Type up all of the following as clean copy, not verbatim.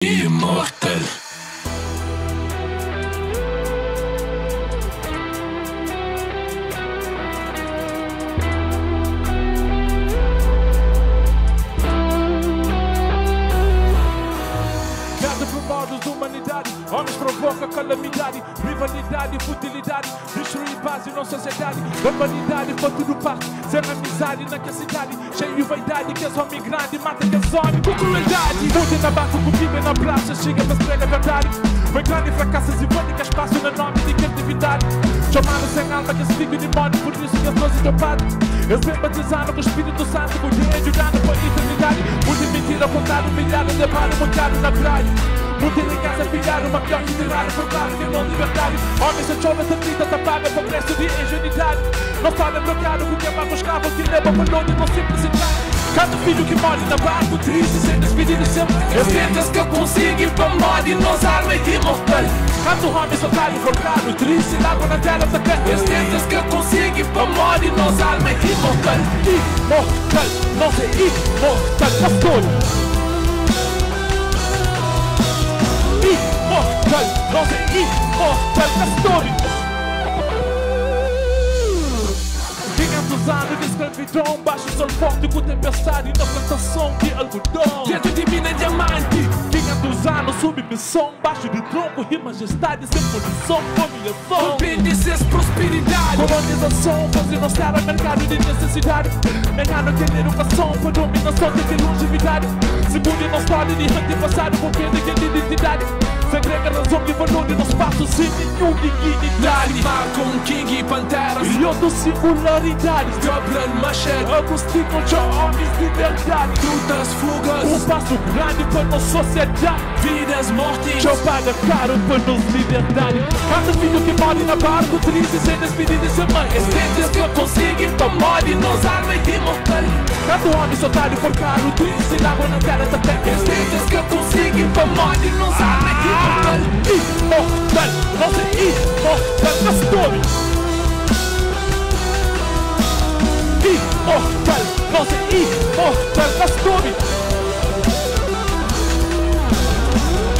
Imortal. Nada por modos de humanidade, homens provoca calamidade, rivalidade e futilidade, destruir base na sociedade, urbanidade para tudo parte, sem amizade naquela cidade, cheio de vaidade, que és homem grande, mata que és homem com crueldade. Muita na base, comigo na praça, chega para estrela verdade, foi grande fracassas e únicas passam no nome de criatividade, chamado sem alma que explica o demônio, por isso que as doces do padre, eles vêm batizando com o Espírito Santo, com o dinheiro jurando para a eternidade, muita mentira, vontade, humilhada, levado, montado na praia. Muita em casa pilhar uma pior que tirar por lado de não liberdade. Homens se chove, essa vida tapada por preço de ingenuidade. Não fala bloqueado porque é mais escravo que leva por longe não simplicidade. Cada filho que morre na barco triste sem despedir sempre. Eu sinto que eu consigo ir para morte e nos arma e imortal. Cada homem soltado focado triste água na terra da terra. Eu sinto que eu consigo ir para morte e nos arma e imortal. Imortal, não sei imortal, pastor. Imortal, nós é imortal na história. 500 anos de escravidão, baixo sol forte com tempestade na plantação de algodão. Dentro de mim é diamante. 500 anos submissão, baixo de tronco e majestade, sem punição, humilhação. Aprendices, prosperidade, colonização, fazendo estar a mercado de necessidade. Engano que educação, por dominação de longevidade. Segundo na história de antepassado, com perda de identidade. Segrega razão e valor no espaço sem nenhum dignidade. Com King e Panteras e outras singularidades. Dublin, Machete, Agostinho, já homens de verdade. Lutas, fugas, um passo grande para nossa sociedade. Vidas, mortes, já paga caro para nossa liberdade. Cada filho que morre na barco, triste, sem despedir de sua mãe. Esses que eu consigo, então morre nos arma e imortal. Cada homem soltado por caro, triste, água na terra da terra. Esses que eu consigo, então morre nos arma e imortal. Imortal, nós é imortal na história. Imortal, nós é imortal na história.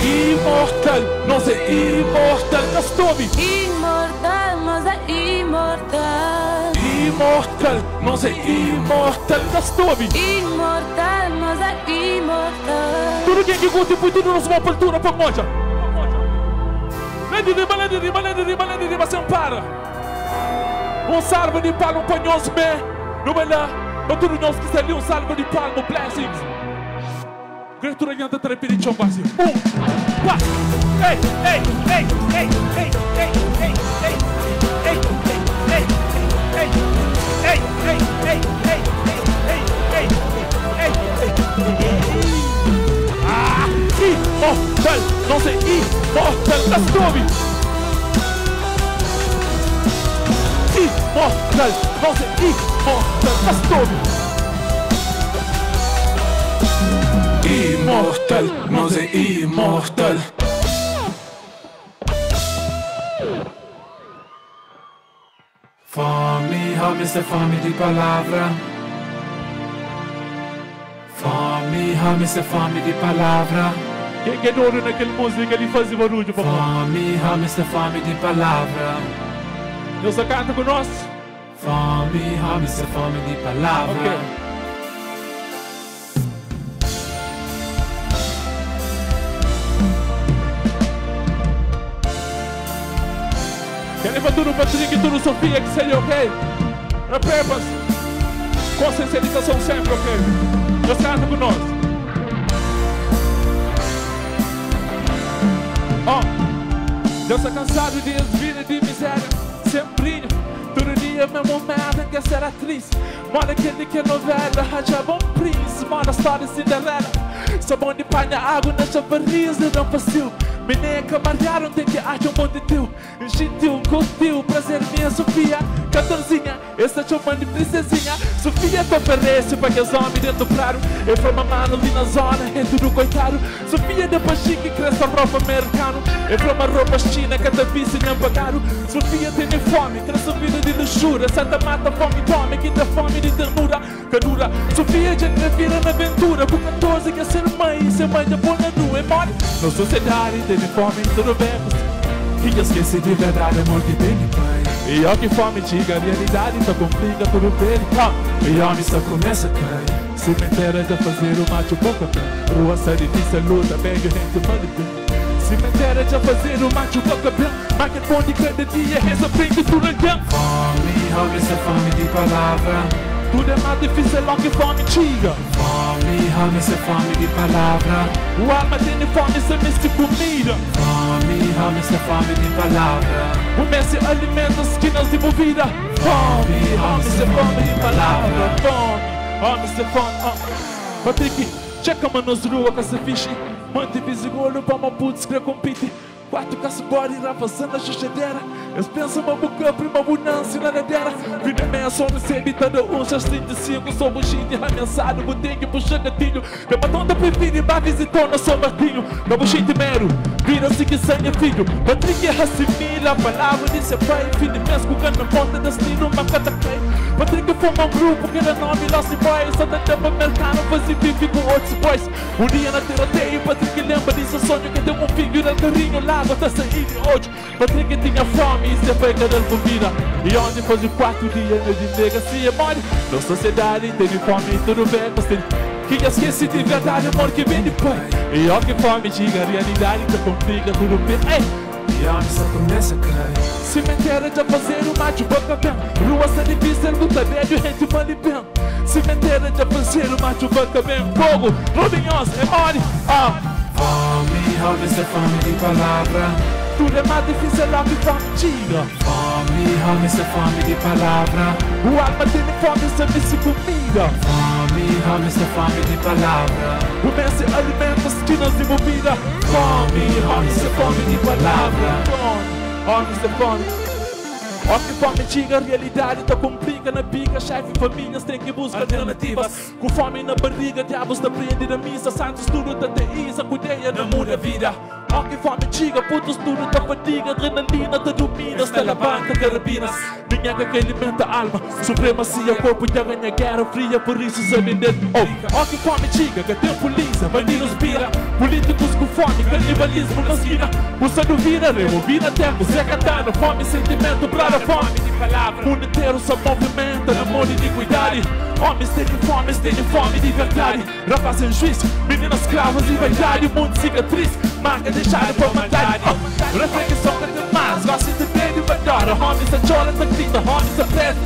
Imortal, nós é imortal na história. Imortal, nós é imortal. Imortal, nós é imortal na história. Imortal, nós é imortal. Tudo quem que curte foi tudo nos uma altura para moja. Lede riba, sem para. Um salve de palmo para nós, não é lá. Não tudo nós que se ali um salve de palmo, blessings. Criatura de anda trepidinho, base. Quatro. Ei, ei, ei, ei, ei, ei, ei, ei, ei, ei, ei, ei, ei, ei, ei, ei. Imortal, não sei imortal na história. Imortal, não sei imortal na história. Imortal, não sei imortal. Fome, har fome de palavra. Fome, har fome de palavra. Quem é dono naquela música ele faz barulho, papai? Fome, har fome de palavra. Deus canta com nós. Fome, har fome de palavra. Okay. Querem para tudo, Patrick e tudo, Sofia, que seja ok? Repepas. Consciencialização sempre, ok? Deus canta com nós. Deus é cansado de vida de miséria, sempre todo dia mesmo merda que será triste. Mora aquele que novela, raja bom príncipe, mora história Cinderela. Só bom de panha água na chavariz, não fácil. Menina camarada, tem que achar um monte de teu. Gentil, curtiu, prazer minha Sofia. 14, essa chama de princesinha. Sofia te oferece para que os homens dentro do claro. Eu fui mamando ali na zona, é tudo coitado. Sofia depois chique, cresce a roupa americano. Eu fui uma roupa china, que te visse nem pagaram. Sofia tem fome, cresce vida de luxúria. Santa mata fome e fome, que dá fome de ternura. Canura, Sofia já vira na aventura. Com 14 quer ser mãe, e ser mãe de pôr na nua. E mole, na sociedade tem fome, tudo bem. E esqueci de verdade, amor que tem pai. E ó que fome, diga a realidade, só complica tudo bem. E homem só começa a cair. Cemitério de fazer o macho pouco bem. Rua sai difícil, luta, bem, gente manda bem. Cemitério de fazer o macho pouco bem. Mas que bom de cada dia, resolvendo tudo again. Fome, homem, essa fome de palavra. Tudo é mais difícil, logo que fome, diga. Fome, homem, essa fome de palavra. O alma tem fome, se miste comida. Fome, homem, essa fome de palavra. O Messi alimenta as esquinas de movida. Fome, homem, essa fome de palavra. Fome, homem, essa fome. Patrick, checa-me nas ruas com essa ficha. Mante visigolho para uma putz que compite. 4 caçabores irá fazendo a chuchadeira. Eles pensam uma boca, prima abundância na ladeira. Vida meia só recebe todo um, já 35. Sou um gente arremessado, boteco, puxa gatilho. Meu batom da prefere, vai visitar no São Martinho. Meu gente mero, vira-se que sangue filho. Patrick assimila a palavra de seu pai. Filho mesmo com a ponta da estilo, uma cata cai. Patrick forma um grupo que era nome Lost Boys. Só da tempo americano, fazia bife com outros boys. Um dia na tiroteio, Patrick lembra desse sonho que deu um filho no carrinho lá. Até sair de hoje, Patrick tinha fome e se foi cadê por vida. E onde foi de 4 dias de negacia, morre. Na sociedade tem fome e tudo bem, gostei. Que esquece de verdade, amor que vem depois. E ó que fome, diga a realidade, que complica tudo bem. E homem só começa a cair. Cemitério de fazer o macho boca bem. Rua sai difícil, luta médio, gente vale bem. Cemitério de fazer o macho boca bem. Fogo, Robinhos, é mole. Fome, homem, essa fome de palavra. Tudo é mais difícil, logo que fome, diga. Fome, homem, essa fome de palavra. O alma tem fome, se me se comida. Fome, homem, essa fome de palavra. O Messi alimenta as esquinas de movida. Fome, homem, essa fome de palavra. Fome, homem, essa fome. Ó que fome, diga a realidade, tá complica na pica. Chefe, famílias tem que buscar alternativas. Com fome na barriga, diabos da prende da missa. Santos tudo da teísa, cuideia da muda vida. Ó que fome, diga, putos tudo da fadiga. Adrenalina, te domina, estela banca, carabinas. Ninguém que alimenta a alma, supremacia, corpo já ganha guerra fria, por isso se vender. Ó que fome, diga, que tem polícia, bandidos pira. Políticos com fome, canibalismo na esquina. Usando vira, removida tempo, Zé Catano. Fome, sentimento, brada fome de palavra. O mundo inteiro só movimenta, namoro de iniquidade. Homens têm fome de verdade. Rapazes sem juízo, meninas escravas e vaidade. O mundo cicatriz, marca deixada por maldade. Reflexão que tem mais, gosta de ver e adora. Homens a chola, tá grita, homens a presa.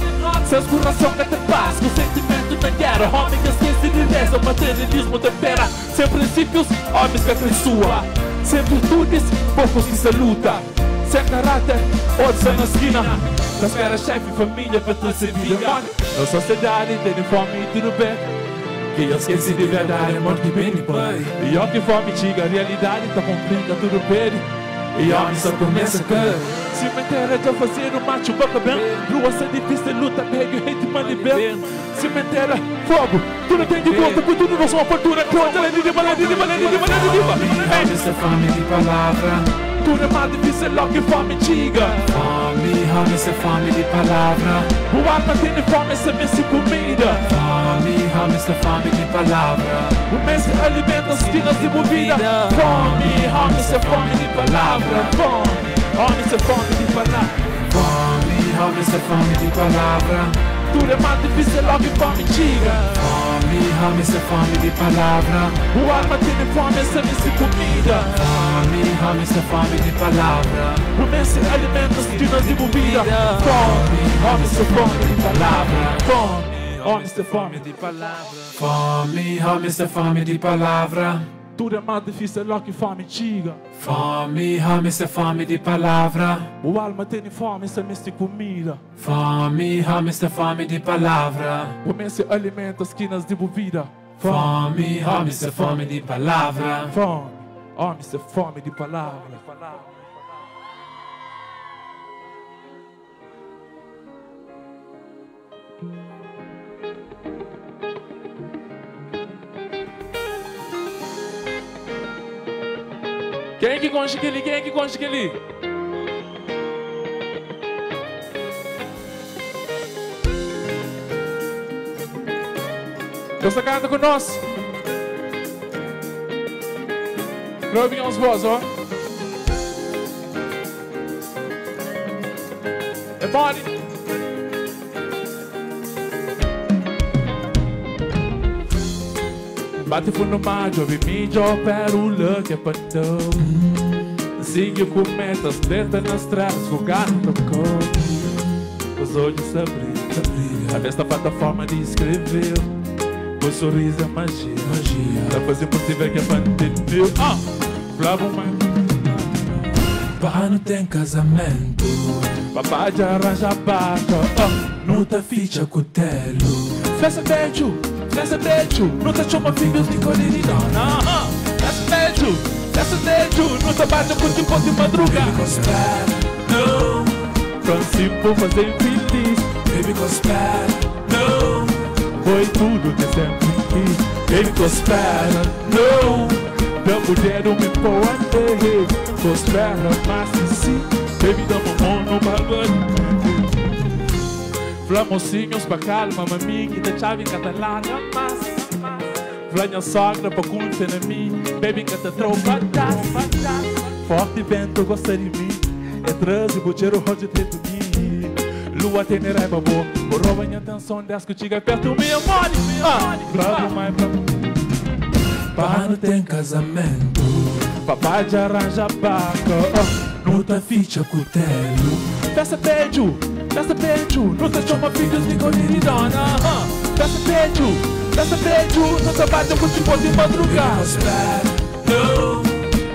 Seus coração que tem paz, com sentimento na guerra. Homem que esquece de reza, o materialismo tempera. Sem princípios, homens que abençoa. Sem virtudes, poucos que se luta. Sem caráter, outros na esquina. Das caras, chefe, família, para te servir. Na sociedade tem fome e tudo bem. Que eu esqueci de verdade, amor que vem depois. E ó que fome, diga a realidade, tá complica tudo bem. E homem só começa a cair. Cemitério de fazer o macho boca bem. Rua sai difícil, luta, pega e hate money bem. Cemitério, fogo, tudo tem de volta, por tudo não sou uma fortuna. Conta, essa fome de palavra. Tudo é mais difícil, logo que fome, diga. Fome, homem, essa fome de palavra. O alma tem fome, se vê se comida. Fome, homem, essa fome de palavra. O Messi alimenta as esquinas de movida. Fome, homem, essa fome de palavra. Fome, homem, essa fome de palavra. Fome, homem, essa fome de palavra. Tudo é mais difícil, logo que fome, diga. Fome, homem, essa fome de palavra. O alma tem fome, se vê se comida. Fome, homem, essa fome de palavra. O Messi alimenta as esquinas de movida. Fome, homem, essa fome de palavra. Fome, homem, essa fome de palavra. Fome, homem, essa fome de palavra. Tudo é mais difícil, logo que fome, diga. Fome, homem, essa fome de palavra. O alma tem fome, se vê se comida. Fome, homem, essa fome de palavra. O Messi alimenta as esquinas de movida. Fome, homem, essa fome de palavra. Fome, Homem, isso é fome de palavra. Quem é que consegue ali? Quem é que consegue ali? Deus canta conosco. Gravem as vozes, ó. É bom. Bate fundo mar, jovem mídia, opera o look é patão. Sigue com metas, dentro na estrada, com gato tocou. Os olhos se abriram, a desta plataforma de escrever. O sorriso é magia, tá fazendo possível que a pandemia. Flávio mãe, Pai não tem casamento, papai de arranja barca. não tá ficha cutelo. Festa beijo, não tá chama filhos de colheridão. Festa beijo, não tá bate com tipo de madrugada. Baby gospel, no. Francisco fazer feliz. Baby gospel, no. Foi tudo que sempre quis. Baby gospel, No. da mulher me pôr a ter. Gospel, mas sim, baby da mamão no bagulho. Flamocinhos pra calma, maminha da chave catalana, mas Vlanya sogra pra conta na mim, baby que te tropa das. Forte vento gosta de mim, é trans e bucheiro rode dentro de mim. Lua tem raiva boa, rouba minha atenção, desce que chega perto minha mole. Bravo mais pra mim. Pai não tem casamento, Papai de arranja barca, não tá ficha cutelo. Festa beijo, não tá chama filhos de colheridona. Festa beijo, não tá bate com tipo de Baby madrugada. gospel, no.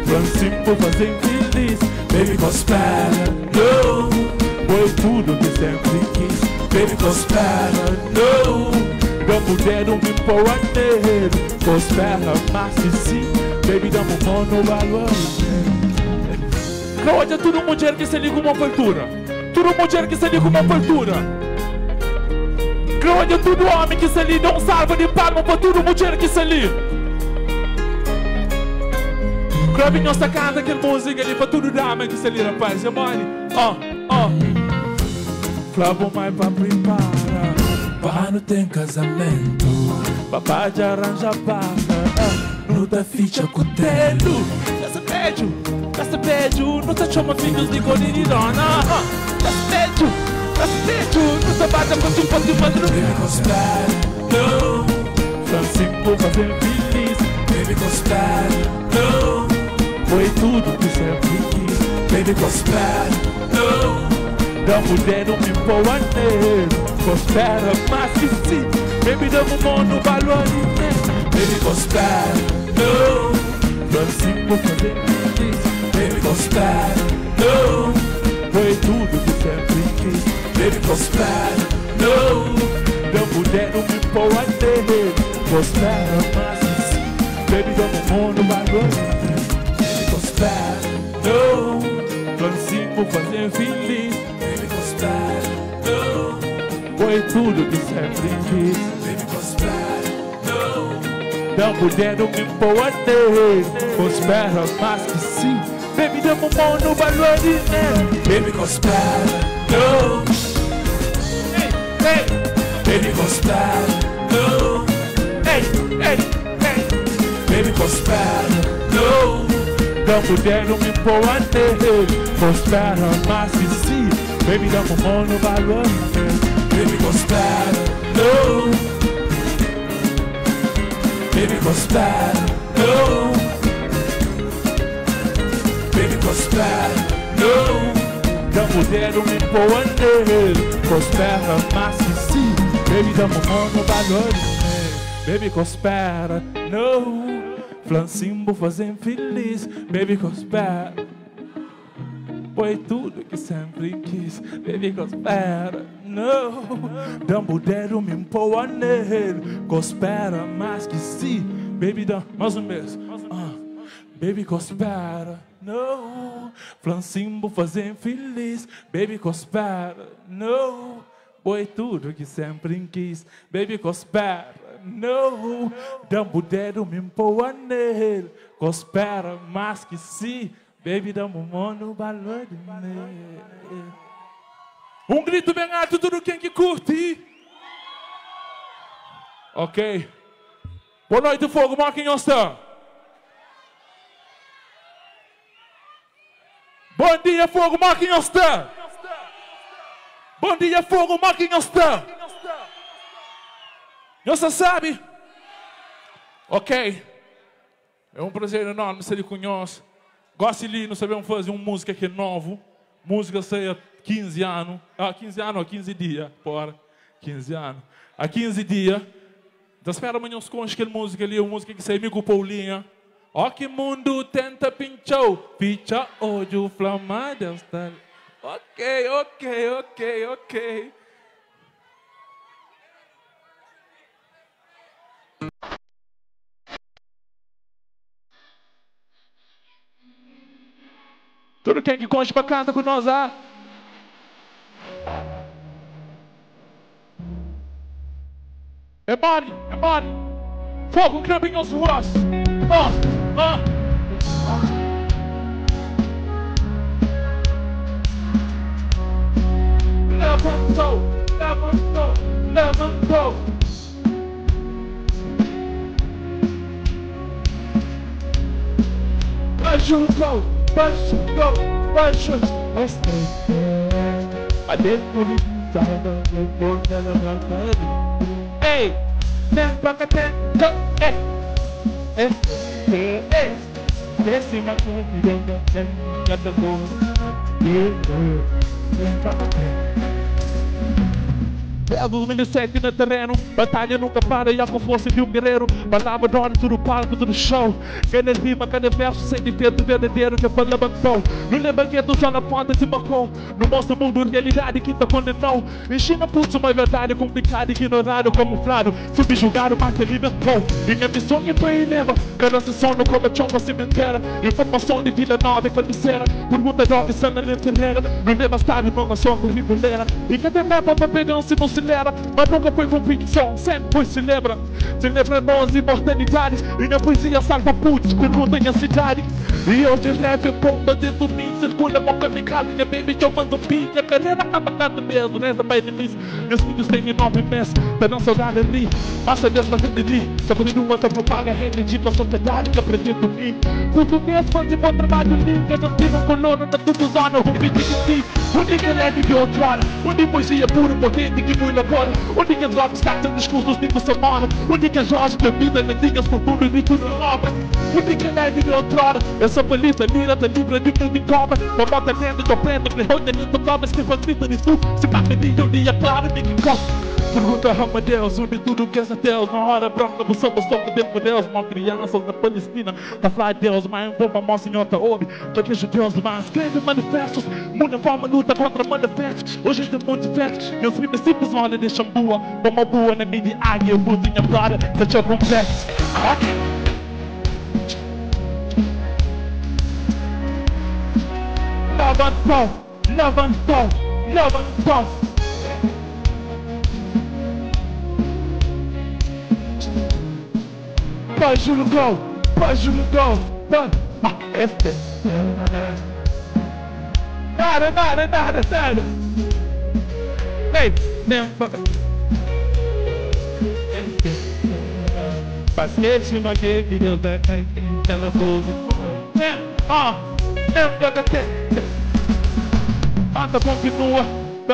Francisco fazer feliz, Baby gospel, no. foi tudo que sempre quis. Baby gospel, no. Da mulher me pôr a ter. Gospel, mas sim, baby da mamão no valor. Não, olha, tudo mulher que se liga uma abertura. Tudo mulher que se liga uma abertura. Olha, tudo homem que se liga, um salva de palma pra tudo mulher que se liga. Grave nossa casa, aquela música ali pra tudo dama que se liga, rapaz, é mole. Flávio mais pra preparar. Pai não tem casamento, Papai de arranja barca, não tá ficha cutelo. Festa beijo, não tá chama filhos de colheridona. Festa beijo, não tá bate com tipo de madrugada. Baby gospel, no. Francisco fazer feliz, Baby gospel, no. foi tudo que sempre quis. Baby gospel, no. Da mulher me pôr a ter. Prospera, mas que sim, baby da mamão no valor. Baby gospel, no. Francisco fazer feliz, Baby gospel, no. foi tudo que sempre quis. Baby gospel, no. Da mulher me pôr a ter. Prospera, mas que sim, baby da mamão no valor. Baby gospel, no. Francisco fazer feliz, Baby gospel, no. foi tudo que sempre quis. Baby gospel, no. Da mulher me pôr a ter. Prospera, mas que sim, baby da mamão no valor. Baby gospel, no. Baby gospel, no. Baby gospel, no. Da mulher me pôr a ter. Prospera, mas que sim, baby da mamão no valor. Baby gospel, no. Baby gospel, no. Baby gospel, no. Da mulher me pôr a ter. Prospera, mas que sim, baby da mamão no valor. Baby prospera, no. Flancimbo fazendo feliz, baby prospera. Foi tudo que sempre quis, baby prospera, no. Da mulher me pôr a nele. Prospera, mas que sim, baby da... Mais um mês. baby, que espera, não. Flansimbo fazer feliz, baby, que espera, não. Foi tudo que sempre quis, baby, que espera, não. Dá-me o dedo, me empurra nele, que espera mais que sim, baby, dá-me o mundo, valor de nele. Um grito bem alto, tudo quem que curte. Ok. Boa noite, fogo, Marquinhos está. Bom dia, fogo, Marquinhos está. Bom dia, fogo, Marquinhos está. Você sabe? Ok. É um prazer enorme ser conhece. Gosto de nós sabemos fazer uma música que é novo. Música sai há 15 anos. 15 anos ou 15 dias. Porra. 15 anos. Há 15 dias. Então espera amanhã os conches aquela música ali. Uma música que sai amigo Paulinha. Ó que mundo tenta pinchou. Picha ódio flamada. Ok. Tudo quem que conte pra canta com nós, ah? É body. Fogo, Crampinhos Ross. Levantou. Baixo. I didn't Hey, Desce uma confidência, cada Levo 2007 no terreno, batalha nunca para, já com força de um guerreiro. Palavra de ordem, tudo palco, tudo show. Cada rima, cada verso, sentimento verdadeiro que fala bancão. No levantamento só na ponta de balcão. Não mostra o mundo, realidade que tá condenou. Ensina putz, uma verdade complicada, ignorado, camuflado. Subjugado, mas que libertou. Minha missão é pra eleva. Cada sessão no cobertor, cemitério. Informação de Vila Nova e Calicera. Pergunta jovem, sana lentelera. Não leva estádio, não só com ribolera. E cada mapa pra pegar se não se leva, mas nunca foi convicção, sempre foi celebra nós imortalidades, e na poesia salva putos, pergunta a cidade. E hoje leve bomba dentro de mim, circula boca de casa, minha baby chamando pinha, carreira acaba nada mesmo, nessa baile liso. Meus filhos têm 9 meses, pra não saudade ali, passa Deus na vida ali, só quando não anda propaga a rede de nossa sociedade que acredito em mim. Tudo mesmo, faz de bom trabalho, liga, não tiram coluna, tá tudo zona, vou pedir de si. Onde que leve de outrora, onde poesia pura, potente, que muito agora. Onde que as obras captam discursos de Samora. Onde que as joias da vida, lentilhas, futuro e tudo obra. Onde que leve de outrora, essa palita lira da libra de mundo em cobra. Uma bota dentro, tô prendo, que roda dentro, cobras que facilita de tu. Se bate de um dia claro, me encosta. Pergunta a Deus, onde tudo que é Deus. Na hora branca, você passou por dentro de Deus. Uma criança na Palestina, tá lá Deus, mas um pouco mal senhor tá ouve. Tô vejo Deus, mas escreve manifestos. Muita forma luta contra manifestos. Hoje tem muito festa. Meus filhos simples olham de chambua. Como boa na minha águia, eu buto minha prada. Such a complexo. Levantou. Pode no gol. Nada. Ei, nem paciência, não é que Deus dá aquela coisa. Anda, continua.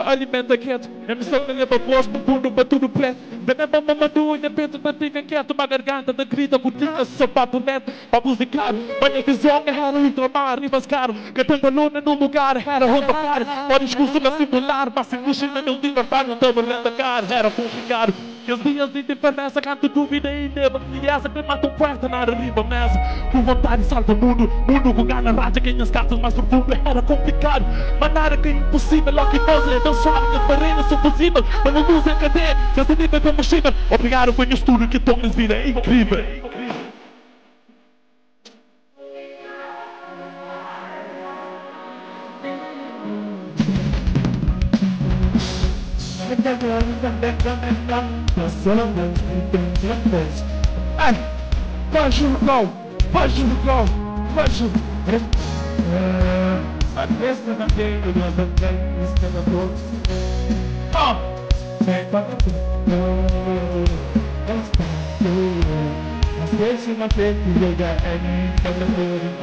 Alimenta quieto, a missão não leva voz pro fundo pra tudo preto. Veneba mamadou, independente, mantenha quieto. Uma garganta da grita, botinha, sapato neto. Pra musicar, manha visão, era reclamar, rivas caro. Cantando luna no lugar, era ronda cara. Pode discurso na singular, mas se puxa na meu libertar, não tava lendo a cara, era complicado. E os dias de diferença, canto dúvida e leva. E essa que mata um quarto na riba mesa. Com vontade salva o mundo com gana raja. Quem as cartas mais profundas era complicado. Mas nada que é impossível, logo que nós é tão suave que as barreiras são possíveis. Mas não luz em cadeia, já se nível como Shiva. Obrigado por isso tudo que torna as vidas incrível. Ai, vai julgar, vai julgar, vai julgar. A festa não tem, eu não tenho, isso não vou. Esse não tem que jogar, é nem cada coisa.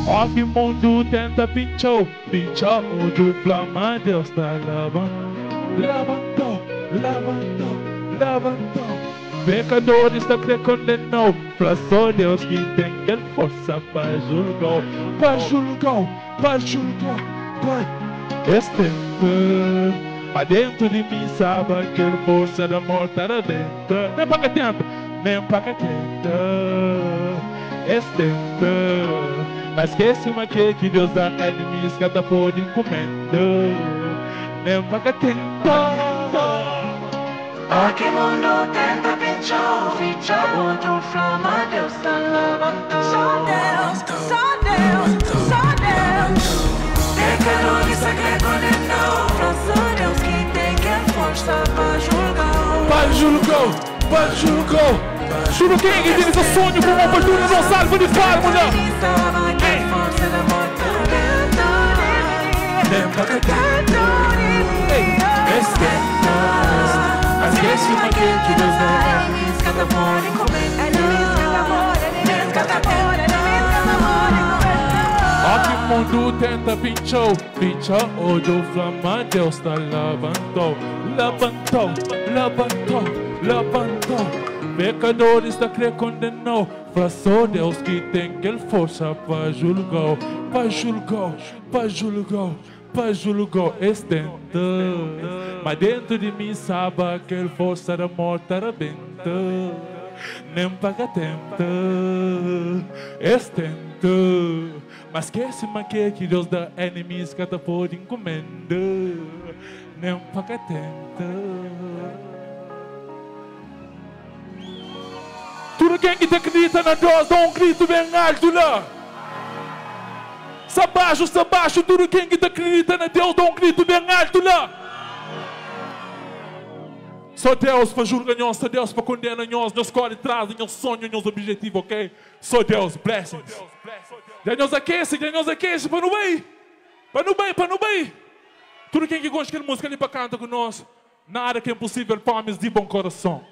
Ó que mundo tenta pinchar, o dupla Deus tá levantou. Pecadores tá que condenou, pra só Deus que tem força para julgar. Este mas dentro de mim sabe que a força da morte era dentro. Nem para que tenta. Este mas esquece uma que Deus dá inimigos cada por encomenda. Nem para que tenta. Aqui mundo tenta pinchar, outro flama, Deus tá levantando. Só Deus. Pecadores a que condenou, pra só Deus que tem força pra julgar. Juro quem tem esse sonho com uma oportunidade não salva de fórmula. Esquece uma que Deus dá cada por encomenda. Aqui o mundo tenta pinchar, o dupla Deus tá levantou. Pecadores da que condenou, pra só Deus que tem força pra julgar. Estenta, mas dentro de mim sabe que força da morte arrebenta. Nem paga tenta, estenta, mas esquece que Deus dá inimigos cada por encomenda. Nem paga tenta. Tudo quem que acredita na Deus, dá grito bem alto lá. Sabaixo, tudo quem que acredita na Deus, dá grito bem alto lá. Só Deus para julgar nós, só Deus para condenar nós, nós corre atrás, nós sonhos, nós objetivos, ok? Só Deus, blessings. Nós aquece, para não bem. Tudo quem que gosta de música ali para cantar com nós, nada que é impossível para homens de bom coração.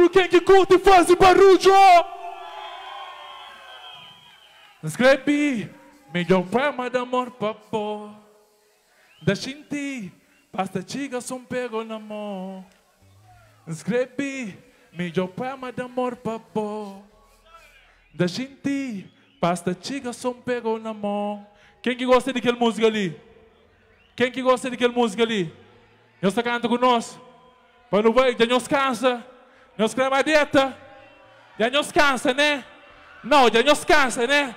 Quem que curte e faz barulho? Escrevi melhor poema de amor papo. Da gente basta chiga som pego na mão. Escrevi melhor poema de amor papo. Da gente basta chiga som pego na mão. Quem que gosta daquela música ali? Nós está cantando com nós. Para não ver, já nos cansa. Nós queremos a dieta. Já nos cansa, né? Não, já nos cansa, né?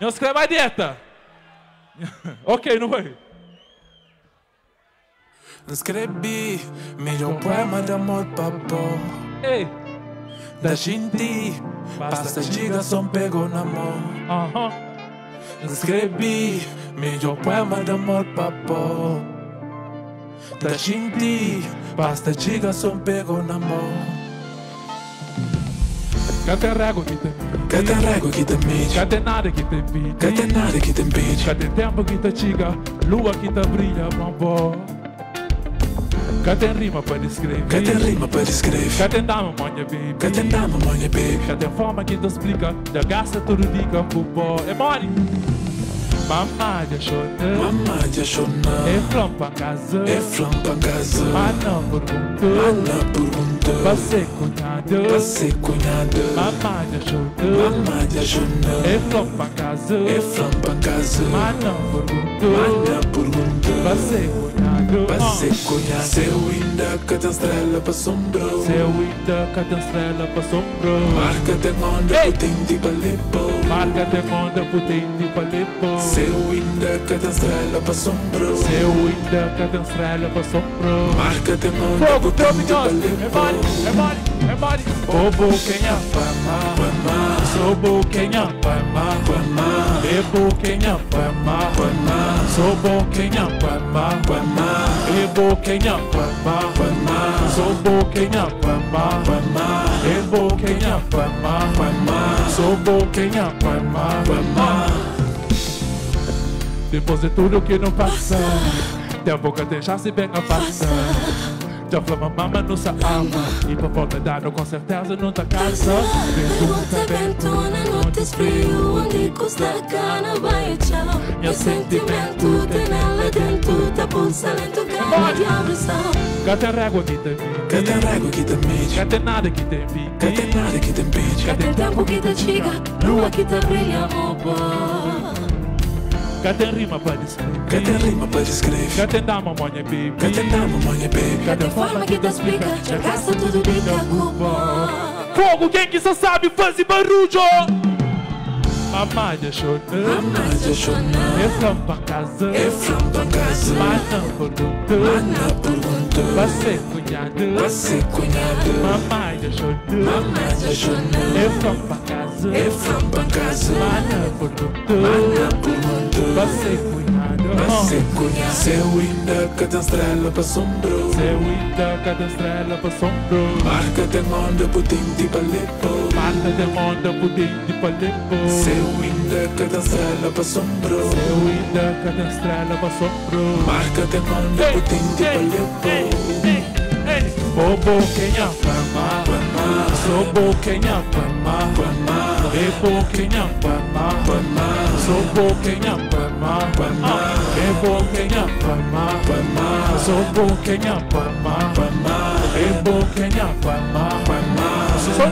Nós queremos a dieta. Ok, não vai. Escrevi melhor poema de amor papo. Ei. Da gente basta diga som pegou na mão. Escrevi melhor poema de amor papo. Da gente basta diga som pegou na mão. Cadê rego que te mide? Cadê nada que te pide? Cadê tempo que te chiga? Lua que te brilha, mambo. Cadê rima para descrever? Cadê dama, manha baby? Cadê forma que te explica? Já gasta tudo dica, pupó. É mole! Mamma de chona, mamma de chona. E flampa casa, Mana pergunta, você cunhado, Mamma de chona, E flampa casa, Mana pergunta, você cunhado, Seu ainda que tem estrela pra sombra, Marca de onda potente pra lepo, Seu ainda que tem estrela pra sombra, Marca de onda Fogo, teu potente pra milhões, lepo. é mole, Bobo quem afama, Sobo quem afama, Ebo quem afama, Sobo quem afama, Ebo quem afama, Sobo quem afama, Ebo quem afama, Sobo quem afama. Depois de tudo que não passa, tem a boca tem chance bem a passar. Já flama mama nossa alma, e pra volta dado com certeza não tá casa. Pergunta ventona, notes frio, onde custa a cana, vai tchau. Meu sentimento tem ela dentro, tá pulsa lento, calma de abração. Gata régua que tem vida, gata nada que tem vida, Tem tempo que tá chega, lua que tá brilha, oba. gata rima pra descrever, gata dá mamonha baby, Tem forma que tá explica, já gasta tudo de cacuba. Fogo, quem que só sabe fazer barulho? Mamma de chona, E flampa casa, Mana pergunta, Você cunhado, Mamma de chona, E flampa casa, Mana pergunta, Você cunhado, Seu ainda que tem estrela pra sombra, Marca de onda potente pra lepo, Manda de onda potente pra lepo, Seu ainda que tem estrela pra sombra, Marca de onda potente pra lepo. Bobo quem afama, Sobo quem afama, Ebo quem afama, Sobo quem afama, Ebo quem afama, Sobo quem afama, Ebo quem afama. Sonho.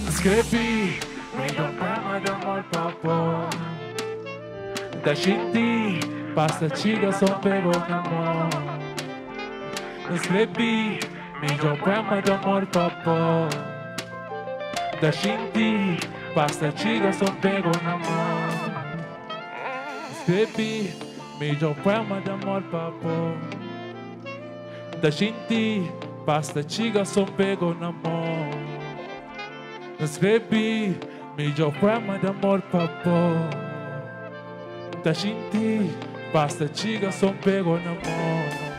Escrevi, me dá um poema de amor papo. Da gente, passa tiga, só pegou na mão. Escrevi, me dá um poema de amor papo. Da gente, passa tiga, só pegou na mão. Escrevi, me dá um poema de amor papo. Da gente, passa tiga, só pegou na mão. Escrevi, me dá um poema de amor papo. Da gente, basta tiga, só pegou na mão.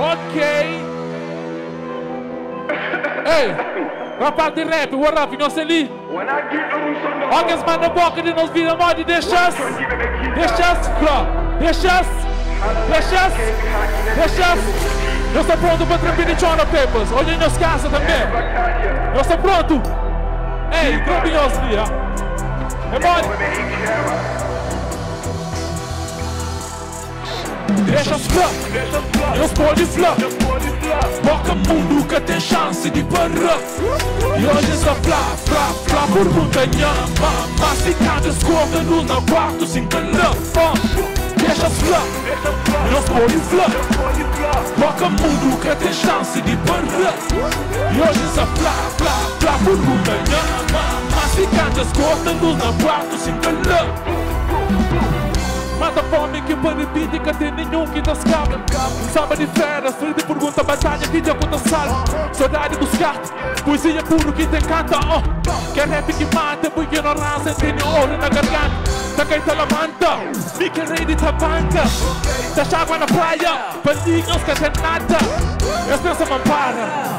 Ok. Ei, rapaz de rap, what up, não sei ali. Alguém manda boca de nós vira mod, deixa-se, Eu estou pronto para trampir de Chona Papers, olhem nas casas também. Eu estou pronto. Ei, grupinhos ali, ó. É mod. Deixa-se flop, eu estou de flop. Boca mundo que tem chance de parar. E hoje só flá por montanha. Massicando escorrendo no quarto sem calar. Deixa-se flop, eu estou de flop. Boca mundo que tem chance de parar. E hoje só flá por montanha. Massicando escorrendo no quarto sem calar. Mata fome que para repetir que tem nenhum que te escapa. Samba de férias, filho de pergunta, batalha que já conta salvo. Saudade buscar-te, poesia puro que te encanta. Que rap que mata, por ignorância tem ouro na garganta. Da gaita la manta, mi que rei de tabanca. Da chágua na praia, pandinhos que tem nada. Eles pensam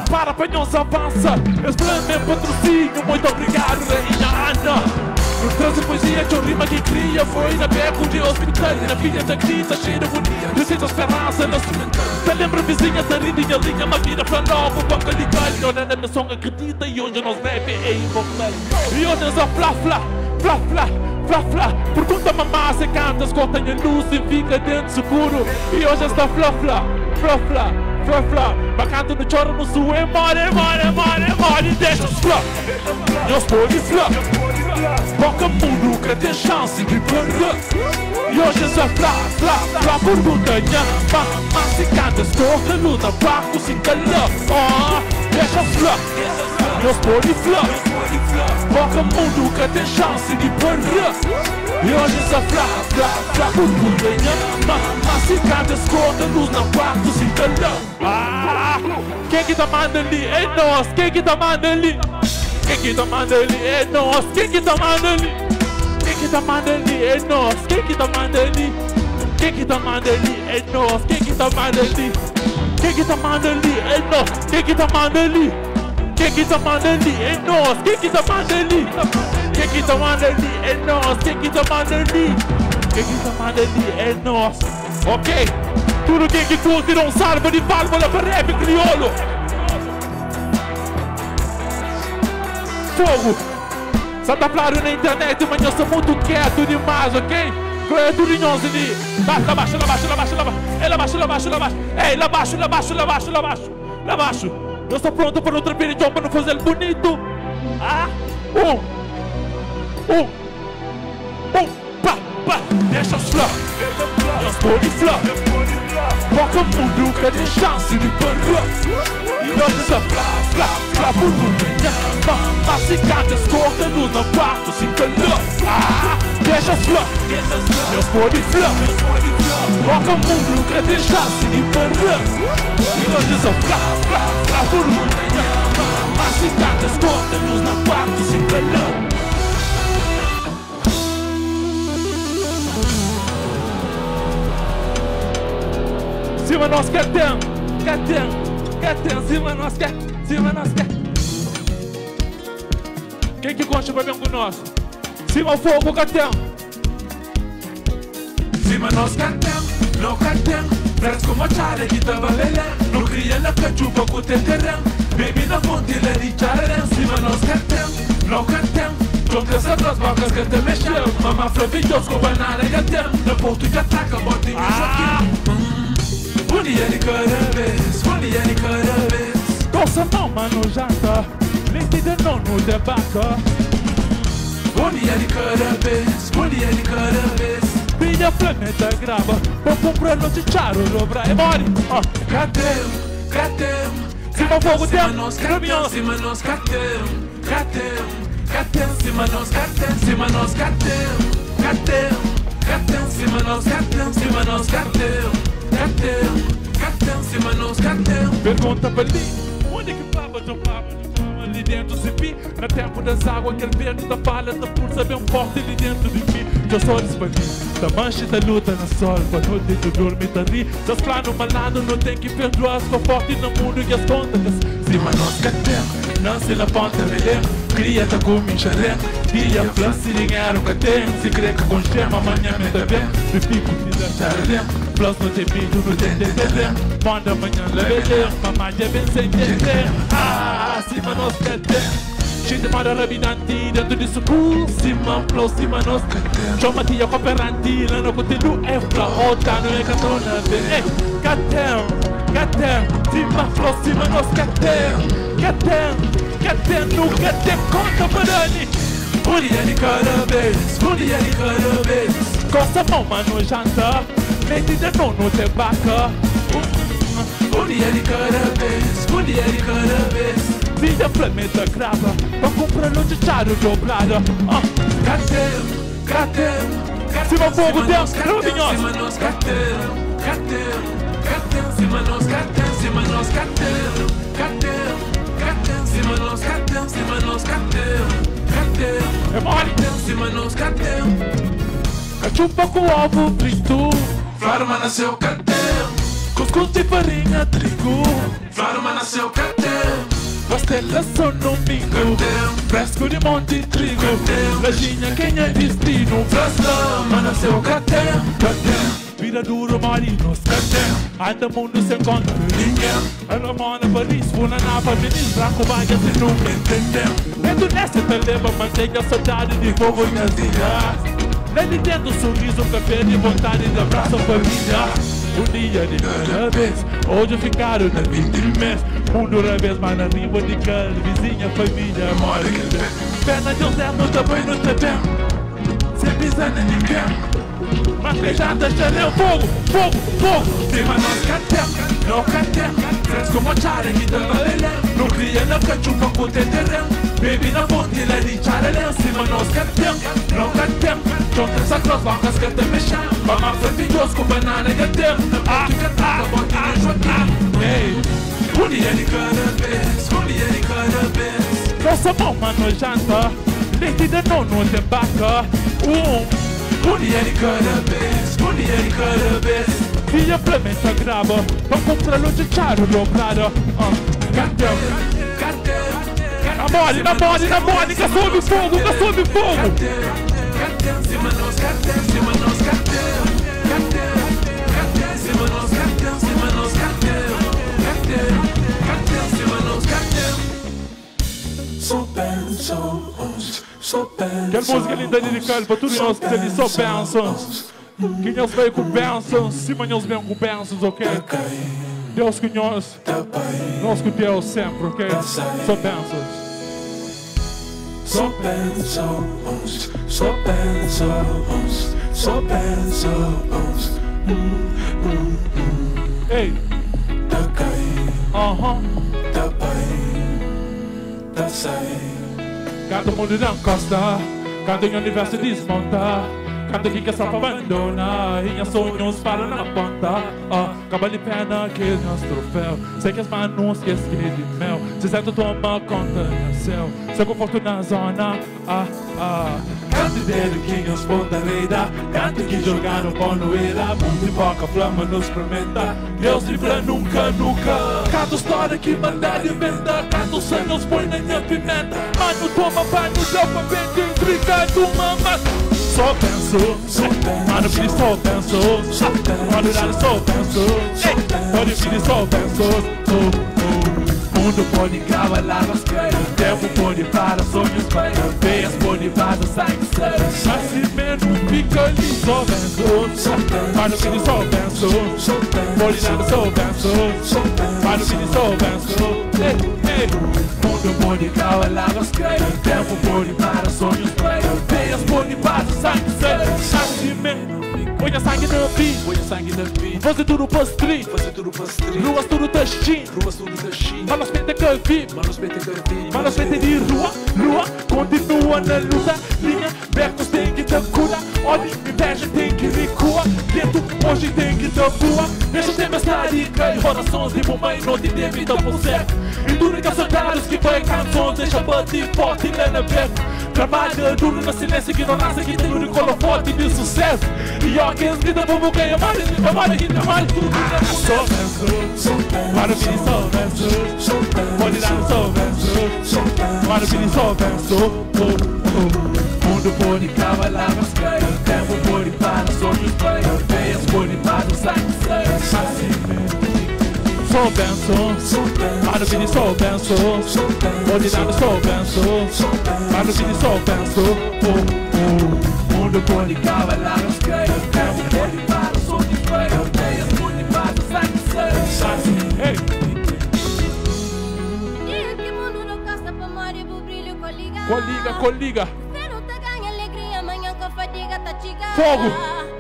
para panhões avança. Eles planejam patrocínio, muito obrigado, rainha Ana. Traz a poesia que eu rima que cria. Foi na beco de hospital, na filha da grita, cheia de bonita. Eu sinto esperança na sua. Lembra vizinha, da rinha, linha, uma vida pra novo, banca de galho. Olha na minha som, acredita, e hoje nós rap é invocar. E hoje nós flá, flá, flá, flá. Flá, flá, pergunta mamá se canta, escuta a luz e fica dentro seguro. E hoje está flá, flá, flá, flá, flá, flá. Bacana no choro, no sul, e more, deixa os flá. Eu estou de flá. Pouca mundo que tem chance de perder. E hoje está flá, flá, flá, pergunta mamá se canta, escuta a luz, na barco se calhar. Deixa os flá. Eu estou de flá. Pouca mundo que tem chance de perder. E hoje essa flá, flá, flá, burburinha. Mas se cada escuta luz na quarto se calhar. Quem que tá mandando ali? É nós. Quem que tá mandando ali? Quem que tá mandando ali? É nós. Quem que tá mandando ali? Quem que tá mandando ali? É nós. Quem que tá mandando ali? Quem que tá mandando ali? É nós. Quem que tá mandando ali? Quem que tá mandando ali? É nós. Quem que tá mandando ali? Quem que tá mandando ali? É nós. Quem que tá mandando ali? Quem que tá mandando ali? É nós. Quem que tá mandando ali? Quem que tá mandando ali? É nós. Ok? Tudo quem que curte não salva de válvula para rap crioulo. Fogo. Só tá claro na internet, mas eu sou muito quieto demais, ok? Credo de nós ali. Lá baixo, lá baixo, lá baixo, lá baixo. É lá baixo, lá baixo, lá baixo. É lá baixo, lá baixo, lá baixo, lá baixo. Lá baixo. Eu estou pronto para outra periodião para não fazer bonito. Pá, pá, deixa os flá. Eu estou de flá. Pouca mundo que tem chance de perder. E hoje essa flá, flá, flá, burburinha. Mas se cada escuta luz na quarto se calhar. Deixa os flá. Eu estou de flá. Pouca mundo que tem chance de perder. E hoje essa flá, flá, flá, burburinha. Mas se cada escuta luz na quarto se calhar. Cima nós quer, cima nós quer, cima nós quer. Quem que gosta vai bem com nós? Cima o fogo, catém. Cima nós catém, não catém. Fresco machare que tava belém. Não cria na cachupa com o terreno. Baby na fonte le di chararém. Cima nós catém, não catém. Contra essas duas bocas que te mexeu. Mamá flavilhoso com banana e catém. No ponto de ataca, botinho joaquim. Um dia de cada vez, um dia de cada vez. Coça não, mano, janta. Leite de nono de baca. Um dia de cada vez, um dia de cada vez. Pilha planeta grava. Vou comprar no charo, dobra e mori. Catém, catém. Cima fogo, cima nós catém, cima nós catém. Catém, catém, cima nós catém, cima nós catém. Catém, catém, cima nós catém, cima nós catém. Catém, cima nós catém. Pergunta pra ali, onde que papa do papo? Ali dentro se vi, na tempo das águas, aquele verde da palha, da pulsa bem forte ali dentro de mim. Eu sou expandido, da mancha da luta na sol, quando eu deito dormir tá ali. Das planos malandro, não tem que perdoar, sou forte no mundo e as contas. Cima nós catém, não se na ponta velha, cria tá com mincharé. Dia plus se dinheiro catém, se crê que com gema amanhã me dá bem. Me fico de dançar plus no tem pinto, no tem de manda amanhã leve, mamãe já vem sem entender. Cima nós catém. Cheio de maravilhanti dentro disso cima plus, cima nós catém. Chama tia cooperanti, lá no continu é pra outra, não é catona bem. Catém, catém, cima plus, cima nós catém. Catém, nunca tem conta para ali. Um dia de cada vez, um dia de cada vez. Coça mão, mano, janta. Leite de nono de baca. Um dia de cada vez, um dia de cada vez. Vida planeta grava. Vou comprar no charo dobrado. Catém, catém, Cima fogo, Deus, caminhos. Cima nós carteiro, cima nós carteiro, cima nós carteiro, cima nós carteiro, cima nós carteiro, É mole. cima nós carteiro. Cachupa com ovo frito, Florma nasceu carteiro, cuscuz de farinha, trigo, Florma nasceu carteiro, pastelas só domingo, fresco de monte de trigo, lajinha quem é destino, Florma nasceu carteiro, vida duro marinos, ainda mundo se encontra ninguém ela mora Paris, funa na Paris, branco vai assim nunca entendeu. Dentro dessa te leva, manteiga, saudade de fogo e azia. Lá de dentro sorriso, café de vontade de abraço a família. Um dia de cada vez, hoje ficaram na 20 mês. Mundo outra vez, mas na rima de cada vizinha, família. Mora que tem, Perna de José, no tamanho no tabel. sem pisar em ninguém. Mas feijada, chaleu, fogo, fogo, fogo. Cima nós carteiro, não carteiro, fresco mochare que dá valelé. Não cria na cachupa com teterão, baby na fonte lá de charelé. Cima nós carteiro, não carteiro, junta essa cross, vacas que te mexam. Vamos fervilhoso com banana e gateiro. Fica tata, bota na joaquim. Ei, Um dia de cada vez, um dia de cada vez. nossa mama nojenta, leite de nono de vaca. Um dia de cada vez, um dia de cada vez. Filha implementa grava, vamos comprar luz de charo logrado. Cartel, na mole, que sobe fogo, que sobe fogo. Cima nós carteiro, cima nós carteiro, cima nós carteiro, cima nós carteiro, cima nós carteiro. Só pensos, só pensos. Que música linda dedicada para todos nós que ali só pensam. Quem nós veio com bênçãos, cima nós vem com bênçãos, ok? Deus com nós com Deus sempre, ok? Só bênçãos. Só pensos, só pensos, só pensos. Ei, Tá cair, tá pai, tá sair. cada mundo não encosta, cada universo desmonta. Cada quem quer só abandona, e sonhos para na ponta. Acaba de pena que é nosso troféu. Sei que as manos que esquecem de mel. Se certo toma conta no céu. Seu conforto na zona. Canto dele que nos ponta leida. Canto que jogar no pão no era. Muito pouca flama nos prometa. Deus livra nunca, nunca. Canto história que manda de venda. Canto sangue nos põe na minha pimenta. Mano toma banho, dá pra ver que obrigado, mamãe. Só penso, mano, filho, só penso. Mano, nada, só penso. Pode vir, só penso. Mundo pode cavalar as coisas. Tempo pode para sonhos vai. Veias pode para sangue ser. Nascimento fica ali, só penso. Mano, filho, só penso. Pode nada, só penso. Mano, filho, só penso. Mundo pode cavalar as coisas. Tempo pode para sonhos vai. Veias pode para sangue ser. Nascimento, olha sangue na vida. Olha sangue na vida. Fazer tudo para street. Fazer tudo para street. Ruas tudo destino. Ruas tudo da China. Manos mente que vive. Manos mente que vive. Manos mente de rua continua na luta. Linha, Bertos tem que dar cura. Olha, inveja tem que recua. Dentro, hoje tem que dar boa. Deixa tempestade e cai. Rodações de bomba e não te deve dar por certo. E dura que soldados que vai canções. Deixa bater forte lá na perto. Trabalha duro no silêncio que não nasce. Que tem um colo forte de sucesso. E ó, quem grita pra boca e amar. Amar aqui, amar tudo. Só penso. Para mim só penso. Pode dar só penso. Para mim só penso. Mundo pode cavalar as coisas. Tempo pode para sonhos vai. Veias pode para sangue ser. Só penso, para mim só penso. Pode dar só penso. Para mim só penso. Mundo pode cavalar as coisas. Tempo pode para sonhos vai. Veias pode para sangue ser. Ei, Dia que mundo não gosta pra morrer pro brilho coliga. coliga. Fé não tá ganha alegria, amanhã com a fadiga tá chegando. Fogo,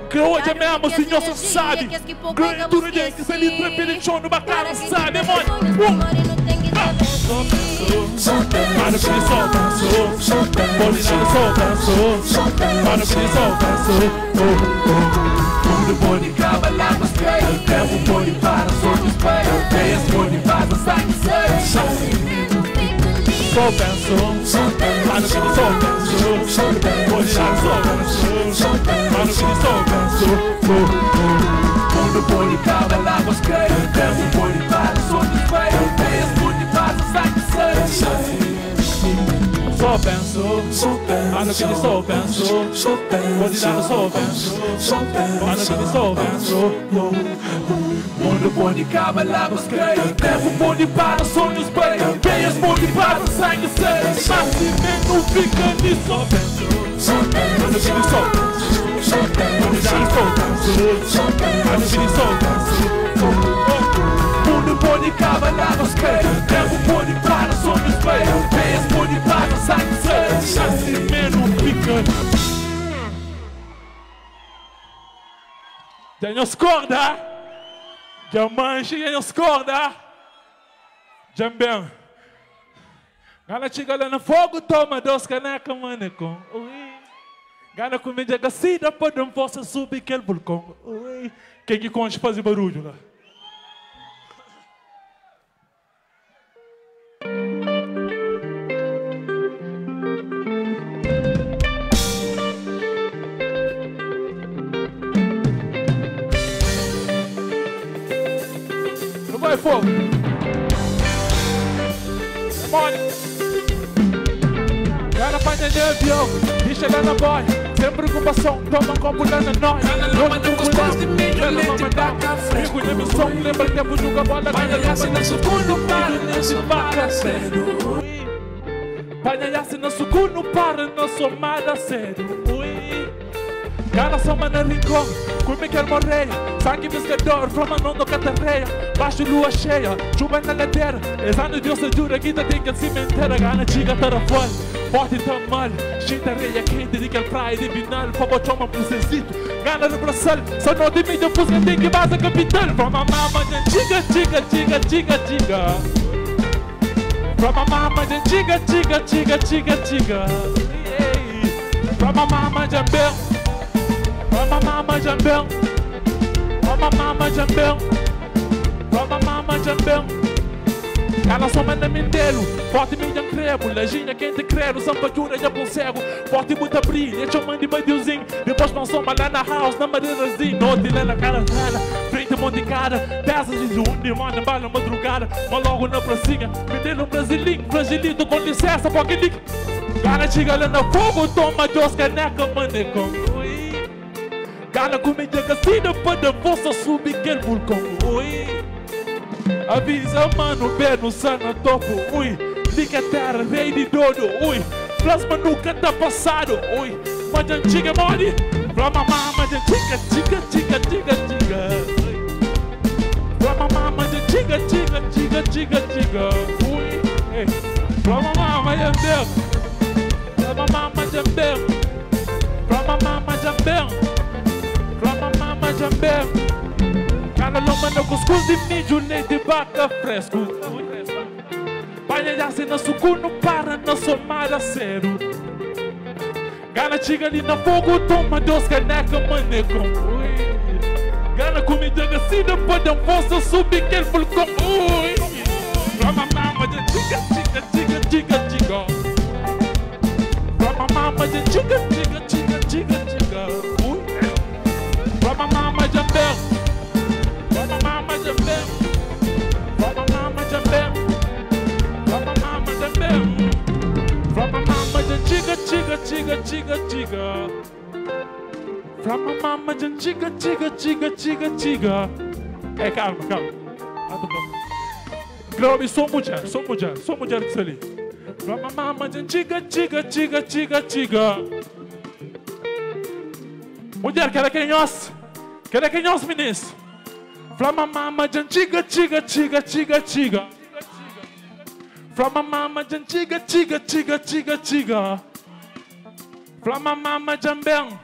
que hoje é mesmo, o senhor só sabe. Ganha tudo de que se livra pelo chão no bacana, sabe, mano? Só penso, Mano, que ele só dançou. Bolinado só dançou. Mano, que ele só dançou. Mundo boni acaba lá no spray. O tempo boni para sonhos play. Ideias boni para sangue sei. Só pensou. Mano, que ele só pensou. Bolinado só pensou. Mano, que ele só pensou. Mundo boni acaba lá no spray. O tempo boni para sonhos play. Ideias boni para sangue sei. Só pensou, mano que ele só pensou. Bolinado só pensou, mano que ele só pensou. Mundo boni acaba lá nos creio. Tempo boni para sonhos bem. Veias boni para sangue ser. Nascimento fica nisso. Só pensou, mano que ele só pensou. Bolinado só pensou, mano que ele só pensou. Mundo boni acaba lá nos creio. Tempo boni para sonhos bem. Veias boni para sangue ser. Nascimento fica. Tem os corda, diamante tem os corda, jambem. Gana chiga lá no fogo toma dos canecas maneco. Gana comida gacida para não possa subir aquele vulcão. Quem que conte fazer barulho lá? Vai fogo. Olha. Cara pra entender avião e chegar na boia. Sem preocupação, toma copo lá na nós. Não me turbulão, pelo nome da café. Fico de missão, lembra que eu jogo a bola. Panha-se no segundo para, nesse para cedo. Panha-se no segundo para, não sou mada cedo. Cara só mana rincão, come quer morrer. Sangue pescador, forma não do catarreia. Baixo lua cheia, chuva na ladeira. Exame Deus se dura, guita tem que cimenteira. Gana chiga para fora, forte tão mal. Chita reia quente, de que praia de binal. Fogo chama processito, gana no braçal. Só não de mídia, fusca tem que base capital. From a mama, chiga, chiga, chiga, chiga, chiga. From a mama, chiga, chiga, chiga, chiga, chiga. From a mama, jambel. From a mama jambel, from a mama jambel, from a mama jambel. Cara só manda mentelo, forte minha crebo, lajinha quente crero, sampajura já por cego, forte muita brilha, chamando de bandiozinho, depois não soma lá na house, na madeirazinha, noite lá na cara dela, frente monte cara, peças de junho, manda bala madrugada, mas logo na pracinha, vendendo um brasilinho, fragilito com licença, porque liga. Cara chega lá no fogo, toma duas canecas, manecão. Gana comida gacida para possa subir aquele vulcão. Avisa mano, pé no sana topo. Liga terra, rei de dodo. Plasma nunca tá passado. Mas antiga mori. From a mama, chica, chica, chica, chica, chica. From a mama, chica, chica, chica, chica, chica. From a mama, jambel. From a mama, jambel. From a mama, jambel. Mama jambel, cara loma no cuscuz de milho, leite de vaca fresco. Panha-se no suco, não para, não somar a cero. Gana chiga ali no fogo, toma duas canecas, maneco. Gana comida gacida, pode não possa subir aquele vulcão. From a mama, chica, chica, chica, chica, chica. From a mama, chica, chica, chica, chica, chica. From a mama jambel, from a mama jambel, from a mama jambel, from a mama jambel, from a mama chiga, chiga, chiga, chiga, chiga. From a mama chiga, chiga, chiga, chiga, chiga. Calma, calma. Globo, sou mulher que está ali. From a mama chiga, chiga, chiga, chiga, chiga. Mulher, quer quem nós? Quer quem nós, ministro? From a mama, chiga, chiga, chiga, chiga, chiga. From a mama, chiga, chiga, chiga, chiga, chiga. From a mama, jambel.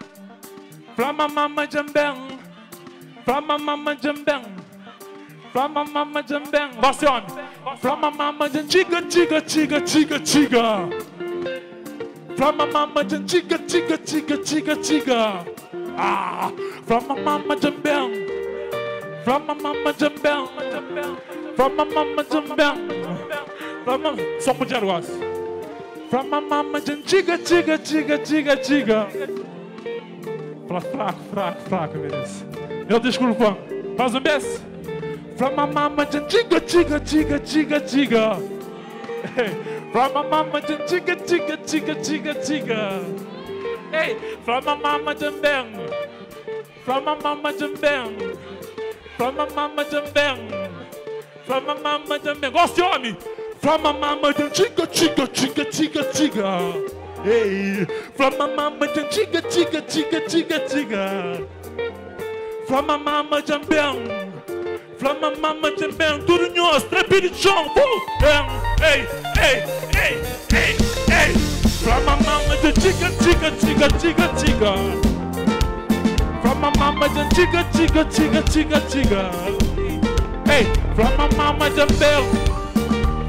From a mama, jambel. From a mama, jambel. From a mama, jambel. Você, homem. From my mama, then chiga, chiga, chiga, chiga, chiga. From my mama, then chiga, chiga, chiga, chiga, chiga. Ah, from my mama, then bang. From my mama, then bang. From my mama, then bang. From my só mulher was. From my mama, then chiga, chiga, chiga, chiga, chiga. Fraco, beleza. Eu desculpa. Faz um beijo. From my mama, then chiga, chiga, chiga, chiga, chiga. Hey, from my mama, then chiga, chiga, chiga, chiga, chiga. Hey, from my mama, then bang. From my mama, then bang. From my mama, then bang. From my mama, then bang. Gosto de homem. From my mama, then chiga, chiga, chiga, chiga, chiga. Hey, from my mama, then chiga, chiga, chiga, chiga, chiga. From my mama, then bang. From my mama, then bang. Tudo nós, trepid de chão. Bang, hey, hey, hey, hey, hey. From my mama, then chiga, chiga, chiga, chiga, chiga. From my mama, then chiga, chiga, chiga, chiga, chiga. Hey, from my mama, then bang.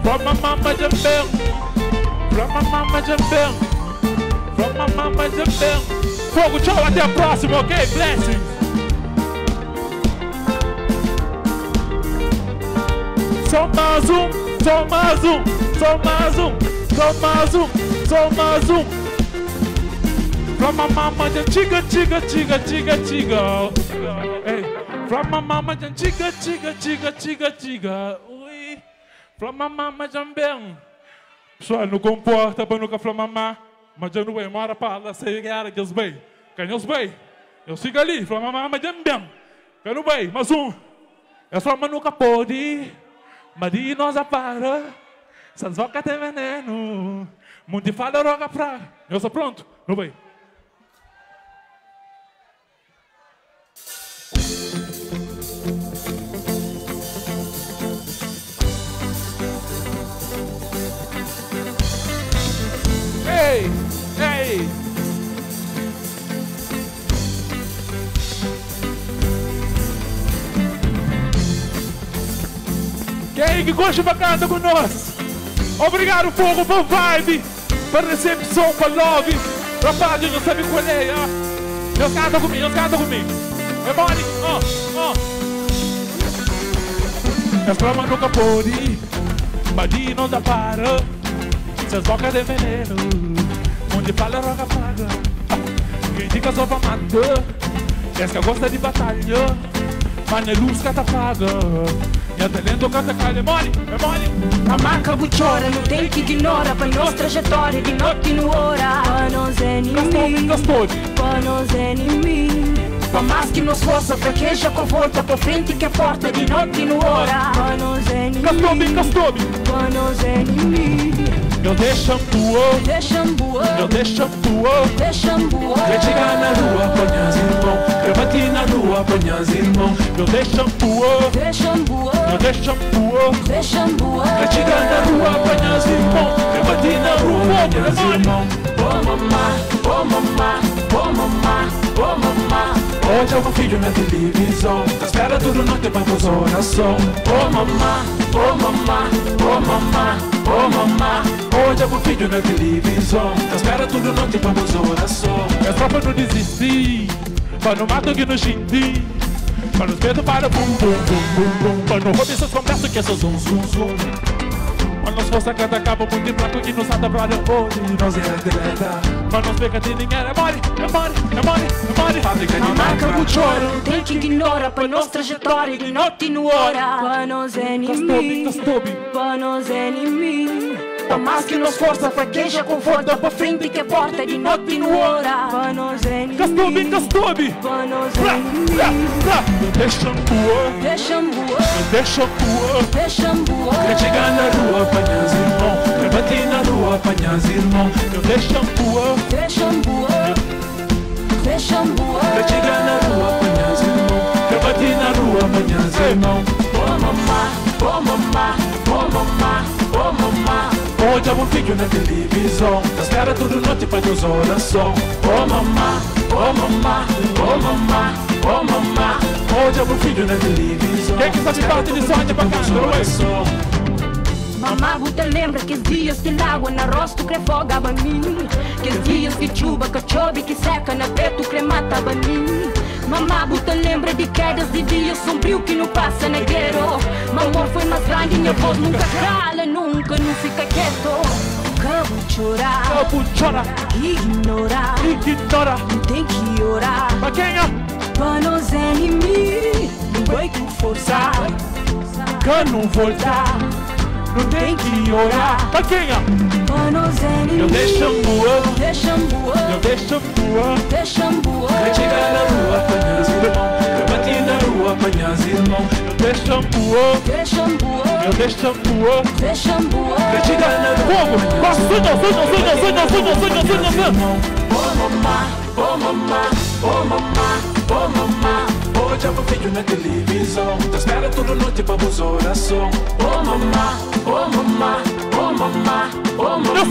From my mama, then bang. From my mama, then bang. From my mama, then bang. Fogo, tchau, até a próxima, ok? Blessings. Só mais um, só mais um, só mais um, só mais um, só mais um. From my mama, then chiga, chiga, chiga, chiga, chiga. Hey, from my mama, then chiga, chiga, chiga, chiga, chiga. Ui, from my mama, then bang. Pessoal, não comporta para nunca falar mamá, mas eu não vou embora para lá sei que era que os bem. Quem os bem? Eu sigo ali, from my mama, then bang. Eu não bem, mais um. Eu só nunca pode. Mas de nós a para, essas vacas tem veneno. Mundo fala roga pra. Eu sou pronto, não vai. Ei, ei. Quem que gosta de cantar com nós? Obrigado, fogo, por vibe, para recepção, para love. Rapaz, não sabe qual é, Eles cantam comigo, eles cantam comigo. É bom, As pramas nunca pode, mas de não dá para. Essas bocas de veneno, onde fala roga paga. Quem diga só pra matar, essa gosta de batalha, mas na luz que tá paga. E até lendo canta calha, é mole. A marca buchora, não tem que ignora. Para nossa trajetória, de noite no hora. Para nos inimigos, para nos inimigos. Para mais que nos força, fraqueja com força. Para frente que é porta, de noite no hora. Para nos inimigos, para nos inimigos. Eu deixo ambuô, eu deixo ambuô. Eu chegar na rua, apanhar irmão. Eu bati na rua, apanhar irmão. Eu deixo ambuô, eu deixo ambuô. Eu chegar na rua, apanhar irmão. Eu bati na rua, apanhar irmão. Oh mamá, oh mamá, oh mamá, oh mamá. Hoje eu vou filho na televisão. Espera tudo não tem pra oração. Oh mamá, oh mamá, oh mamá, oh mamá. Hoje eu vou filho na televisão. Espera tudo não tem pra oração. É só pra não desistir, pra não matar que no xindi, pra nos medo para bum bum bum bum bum. Pra não roubar essas conversas que é só zum zum zum. Pra nós força cada acaba muito fraco que nos anda pra depois. Nós é direta. Pra nós ver que tem ninguém é mole, é mole, é mole, é mole. Fábrica de marca buchora, não tem que ignora. Pra nossa trajetória, de noite no hora. Pra nos inimigos, pra nos inimigos. Pra mais que nos força, fraqueja com força. Pra frente que é porta, de noite no hora. Pra nos inimigos, pra nos inimigos. Eu deixo ambuô, eu deixo ambuô. Eu chegar na rua, apanhar irmão. Eu bati na rua, apanhar irmão. Eu deixo ambuô, eu chegar na rua, apanhar irmão. Eu bati na rua, apanhar irmão. Oh mamá, oh mamá, oh mamá, oh mamá. Hoje eu vou filho na televisão. Espera tudo noite pra Deus oração. Oh mamá, oh mamá, oh mamá, oh mamá. Hoje eu vou filho na televisão. Quem que sabe parte de sorte pra cá? Mamá, você lembra que os dias de água na rosto que refogava mim? Que os dias de chuva que chove que seca na peito que matava mim? Mamá, você lembra de quedas de dias sombrio que não passa negueiro? Meu amor foi mais grande, minha voz nunca cala, nunca não fica quieto. Cabo chorar, ignorar, não tem que orar. Pra quem é? Para nos inimigos, não vai com força. Que não voltar, não tem que orar. Pra quem é? Para nos inimigos, Eu deixo voar, deixam voar, eu deixo voar. deixam voar. Eu chegar na rua, apanhar os irmãos. Eu bati na rua, apanhar os irmãos. Eu deixo voar, Deixam voar, eu deixo voar. deixam voar. Eu chegar na rua, Fogo! irmão. Oh mamá, oh mamá, oh mamá, oh mamá. Hoje eu vídeo na televisão. Tá espera toda noite pra vos oração. Oh mamá, oh mamá, oh mamá, oh mamá. Eu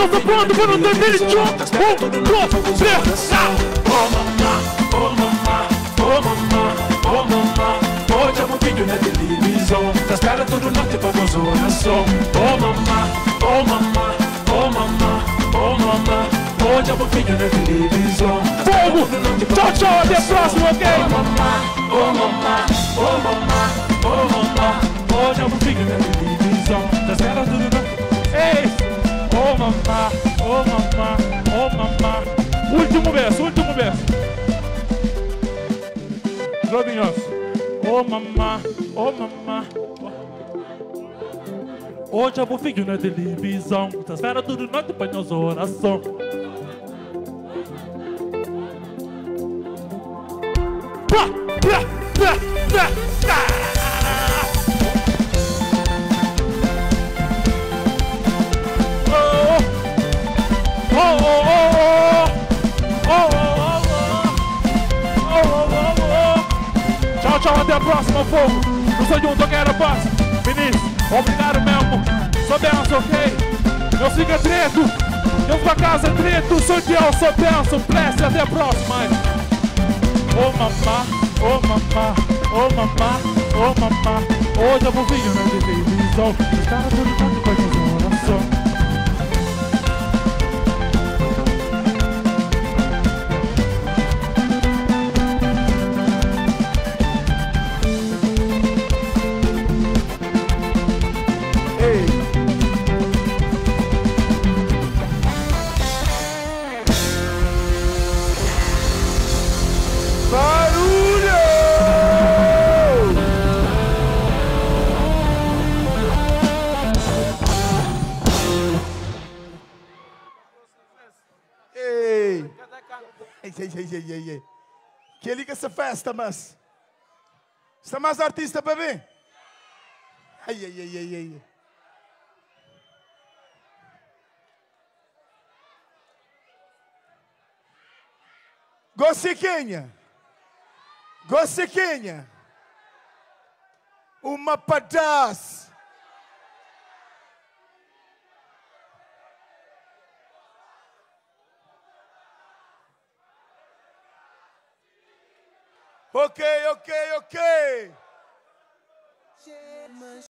sou pronto para não ter medo de Tá espera toda noite pra vos oração. Oh mamá, oh mamá, oh mamá, oh mamá. Hoje eu vídeo na televisão. Tá espera toda noite pra vos oração. Oh mamá, oh mamá, oh mamá, oh mamá. Hoje eu vídeo na televisão. Fogo! Tchau, tchau, até a próxima, ok? Oh mamá, oh mamá, oh mamá, oh mamá. Hoje eu vídeo na televisão. Tá espera tudo bem? Ei! Oh mamá, oh mamá, oh mamá. Último verso. Robinhos. Oh mamá, oh mamá. Hoje eu vou vídeo na televisão. Tá espera tudo noite pra nós oração. Tchau, tchau, até a próxima, fogo. Não sou de um toqueiro, paz. Vinícius, obrigado mesmo. Sou benção, ok? Não fica treto. Eu pra casa treto. Sou Deus, sou benção. Preste, até a próxima. Oh mamá, oh mamá, oh mamá, oh mamá. Hoje eu vou vir na televisão. Os caras tudo mundo vai fazer oração. Ei. Que liga essa festa, mas está mais artista para ver? Ai. Gossiquinha. Uma pedaço. Ok.